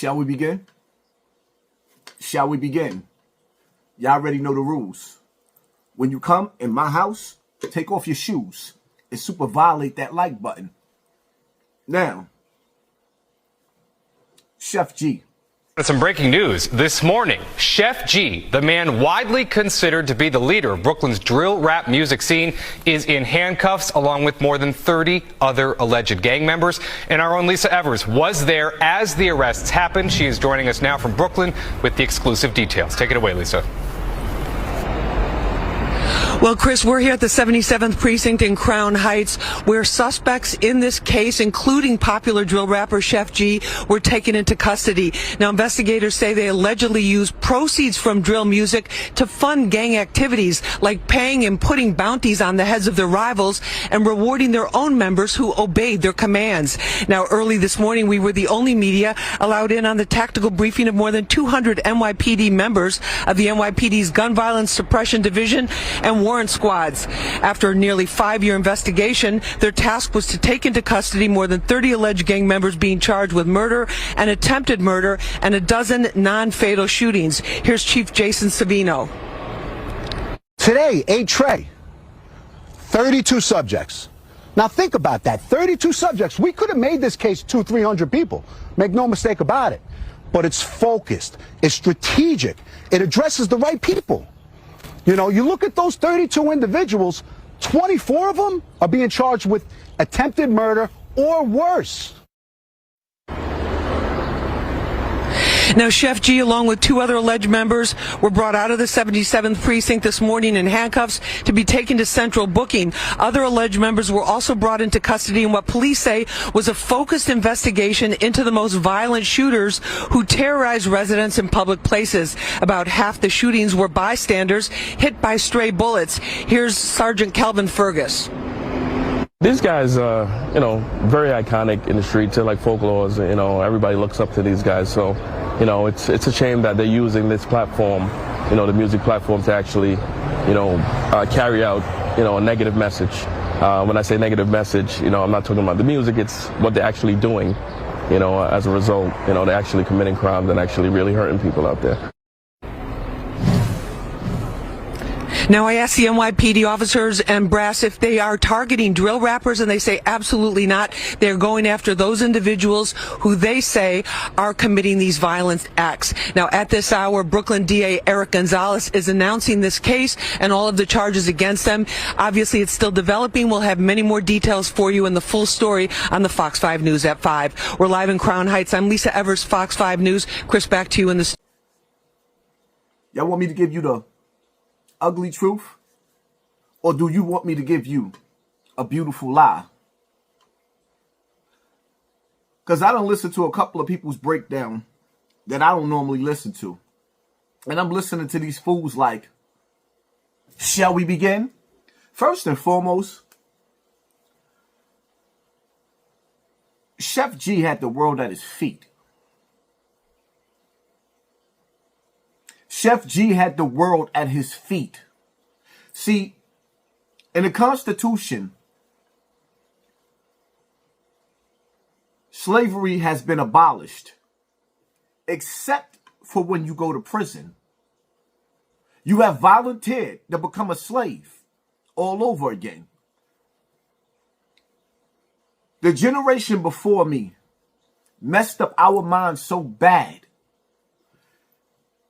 Shall we begin? Shall we begin? Y'all already know the rules. When you come in my house, take off your shoes and super violate that like button. Now, Sheff G. Some breaking news this morning. Sheff G, the man widely considered to be the leader of Brooklyn's drill rap music scene, is in handcuffs along with more than 30 other alleged gang members. And our own Lisa Evers was there as the arrests happened. She is joining us now from Brooklyn with the exclusive details. Take it away, Lisa. Well, Chris, we're here at the 77th Precinct in Crown Heights, where suspects in this case, including popular drill rapper Sheff G, were taken into custody. Now, investigators say they allegedly used proceeds from drill music to fund gang activities, like paying and putting bounties on the heads of their rivals and rewarding their own members who obeyed their commands. Now, early this morning, we were the only media allowed in on the tactical briefing of more than 200 NYPD members of the NYPD's Gun Violence Suppression Division and warrant squads. After a nearly 5-year investigation, their task was to take into custody more than 30 alleged gang members being charged with murder and attempted murder and a dozen non-fatal shootings. Here's Chief Jason Savino. Today, a tray, 32 subjects. Now think about that, 32 subjects. We could have made this case 200-300 people. Make no mistake about it. But it's focused, it's strategic, it addresses the right people. You know, you look at those 32 individuals, 24 of them are being charged with attempted murder or worse. Now, Sheff G, along with 2 other alleged members, were brought out of the 77th Precinct this morning in handcuffs to be taken to central booking. Other alleged members were also brought into custody in what police say was a focused investigation into the most violent shooters who terrorized residents in public places. About half the shootings were bystanders hit by stray bullets. Here's Sergeant Kelvin Fergus. These guys are, very iconic in the streets. They're like folklores. Everybody looks up to these guys. So, it's a shame that they're using this platform, the music platform, to actually, carry out, a negative message. When I say negative message, I'm not talking about the music. It's what they're actually doing, as a result. They're actually committing crimes and actually really hurting people out there. Now, I asked the NYPD officers and brass if they are targeting drill rappers, and they say absolutely not. They're going after those individuals who they say are committing these violent acts. Now, at this hour, Brooklyn DA Eric Gonzalez is announcing this case and all of the charges against them. Obviously, it's still developing. We'll have many more details for you in the full story on the Fox 5 News at 5. We're live in Crown Heights. I'm Lisa Evers, Fox 5 News. Chris, back to you in the... Y'all want me to give you the ugly truth? Or do you want me to give you a beautiful lie? Because I don't listen to a couple of people's breakdown that I don't normally listen to. And I'm listening to these fools like, shall we begin? First and foremost, Sheff G had the world at his feet. Sheff G had the world at his feet. See, in the Constitution, slavery has been abolished, except for when you go to prison. You have volunteered to become a slave all over again. The generation before me messed up our minds so bad.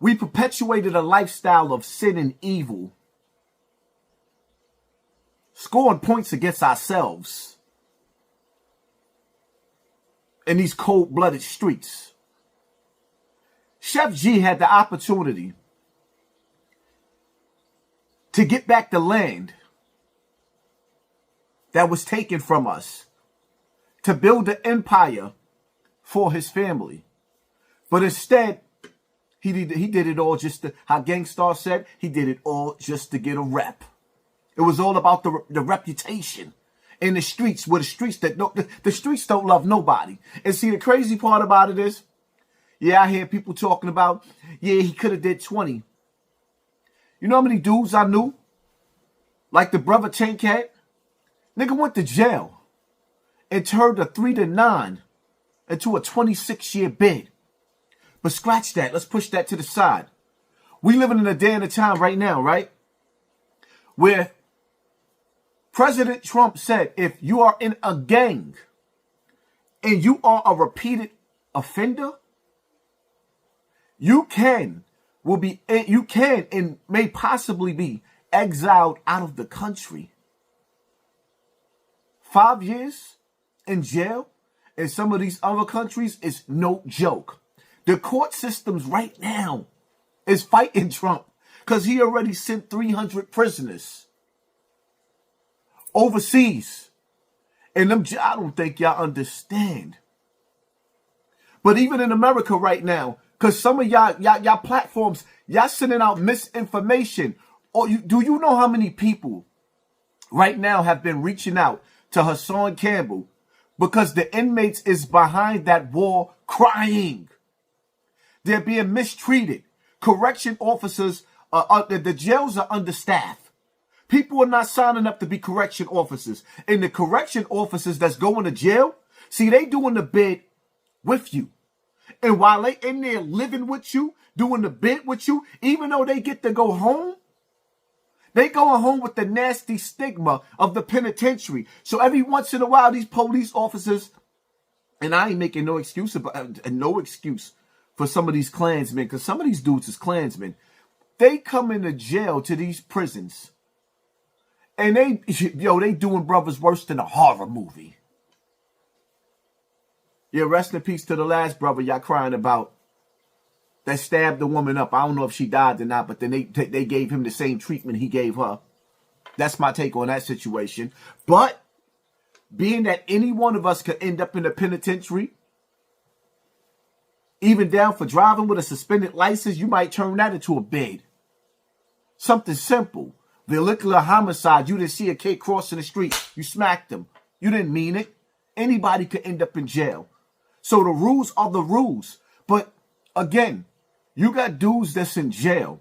We perpetuated a lifestyle of sin and evil, scoring points against ourselves in these cold-blooded streets. Sheff G had the opportunity to get back the land that was taken from us, to build an empire for his family. But instead, he did it all just to, how Gang Starr said, he did it all just to get a rep. It was all about the reputation in the streets, where the streets don't love nobody. And see, the crazy part about it is, yeah, I hear people talking about, yeah, he could have did 20. You know how many dudes I knew? Like the brother Tank had? Nigga went to jail and turned a 3 to 9 into a 26-year bid. But scratch that. Let's push that to the side. We living in a day and a time right now, right? Where President Trump said, if you are in a gang and you are a repeated offender, you can and may possibly be exiled out of the country. 5 years in jail in some of these other countries is no joke. The court systems right now is fighting Trump because he already sent 300 prisoners overseas. And them, I don't think y'all understand. But even in America right now, because some of y'all platforms, y'all sending out misinformation. Or do you know how many people right now have been reaching out to Hassan Campbell because the inmates is behind that wall crying? They're being mistreated. Correction officers, the jails are understaffed. People are not signing up to be correction officers. And the correction officers that's going to jail, see, they doing the bid with you. And while they in there living with you, doing the bid with you, even though they get to go home, they going home with the nasty stigma of the penitentiary. So every once in a while, these police officers, and I ain't making no excuse for some of these Klansmen, because some of these dudes is Klansmen. They come into jail to these prisons, and they doing brothers worse than a horror movie. Yeah, rest in peace to the last brother y'all crying about that stabbed the woman up. I don't know if she died or not, but then they gave him the same treatment he gave her. That's my take on that situation. But being that any one of us could end up in the penitentiary, even down for driving with a suspended license, you might turn that into a bid. Something simple. Vehicular homicide. You didn't see a kid crossing the street. You smacked him. You didn't mean it. Anybody could end up in jail. So the rules are the rules. But again, you got dudes that's in jail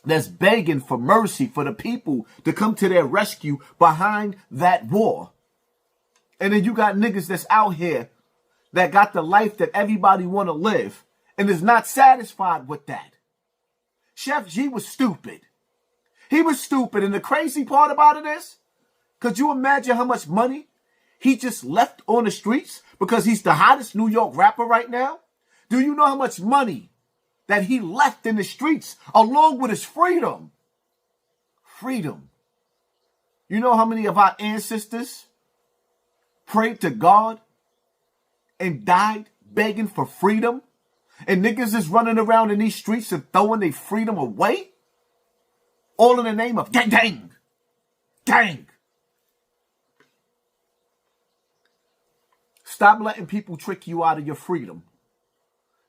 that's begging for mercy for the people to come to their rescue behind that wall. And then you got niggas that's out here that got the life that everybody want to live and is not satisfied with that. Sheff G was stupid. He was stupid. And the crazy part about it is, could you imagine how much money he just left on the streets because he's the hottest New York rapper right now? Do you know how much money that he left in the streets along with his freedom? Freedom. You know how many of our ancestors prayed to God and died begging for freedom? And niggas is running around in these streets and throwing their freedom away? All in the name of gang, gang, gang. Stop letting people trick you out of your freedom.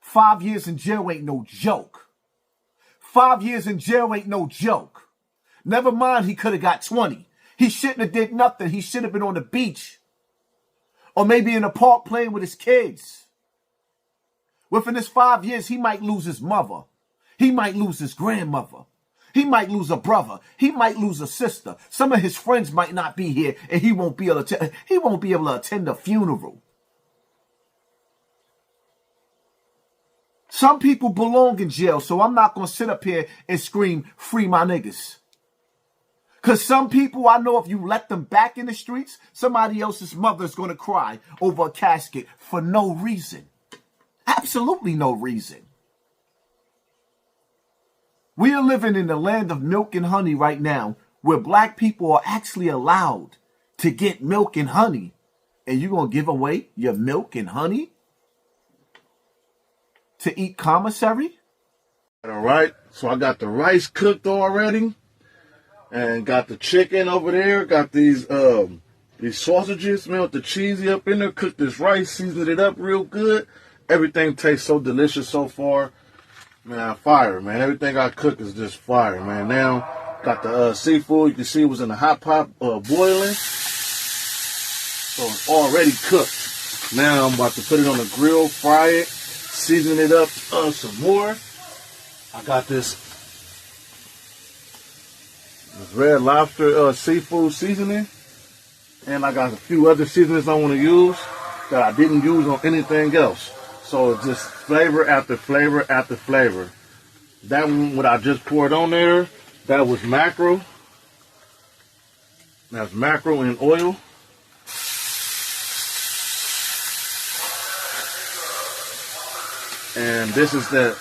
5 years in jail ain't no joke. 5 years in jail ain't no joke. Never mind he could have got 20. He shouldn't have did nothing. He should have been on the beach. Or maybe in a park playing with his kids. Within this 5 years, he might lose his mother. He might lose his grandmother. He might lose a brother. He might lose a sister. Some of his friends might not be here, and he won't be able to attend a funeral. Some people belong in jail, so I'm not going to sit up here and scream, free my niggas. Because some people, I know if you let them back in the streets, somebody else's mother's going to cry over a casket for no reason. Absolutely no reason. We are living in the land of milk and honey right now, where black people are actually allowed to get milk and honey. And you're going to give away your milk and honey to eat commissary? All right, so I got the rice cooked already, and got the chicken over there. Got these sausages, man, with the cheesy up in there. Cooked this rice, seasoned it up real good. Everything tastes so delicious so far, man. Fire, man. Everything I cook is just fire, man. Now got the seafood. You can see it was in the hot pot boiling, so it's already cooked. Now I'm about to put it on the grill, fry it, season it up some more. I got this Red Lobster seafood seasoning, and I got a few other seasonings I want to use that I didn't use on anything else. So it's just flavor after flavor after flavor. That one, what I just poured on there, that was mackerel. That's mackerel in oil. And this is the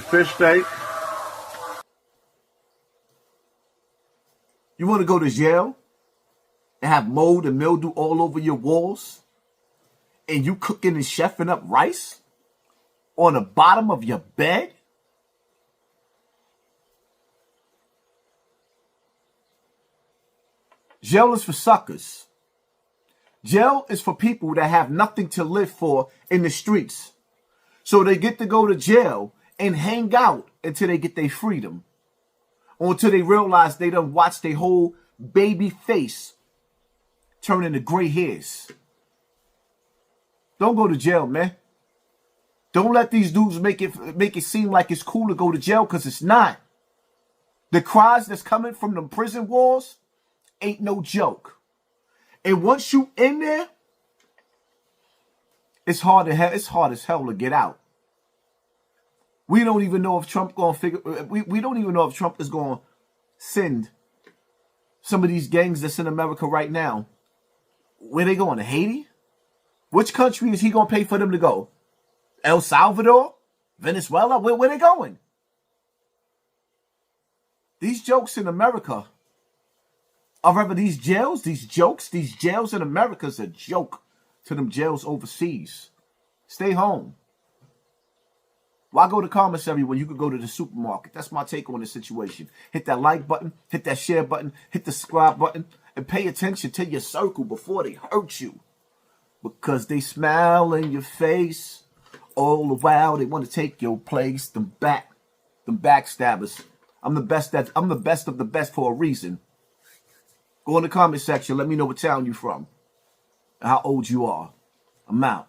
fish steak. You want to go to jail and have mold and mildew all over your walls, and you cooking and chefing up rice on the bottom of your bed? Jail is for suckers. Jail is for people that have nothing to live for in the streets. So they get to go to jail and hang out until they get their freedom. Or until they realize they done watched their whole baby face turn into gray hairs. Don't go to jail, man. Don't let these dudes make it seem like it's cool to go to jail, because it's not. The cries that's coming from the prison walls ain't no joke. And once you in there, it's hard as hell to get out. We don't even know if Trump we don't even know if Trump is gonna send some of these gangs that's in America right now. Where they going? To Haiti? Which country is he gonna pay for them to go? El Salvador? Venezuela? Where they going? These jokes in America, or rather these jails in America is a joke to them jails overseas. Stay home. Why go to commissary when you could go to the supermarket? That's my take on the situation. Hit that like button, hit that share button, hit the subscribe button, and pay attention to your circle before they hurt you. Because they smile in your face all the while. They want to take your place. Them backstabbers. I'm the best of the best for a reason. Go in the comment section. Let me know what town you from and how old you are. I'm out.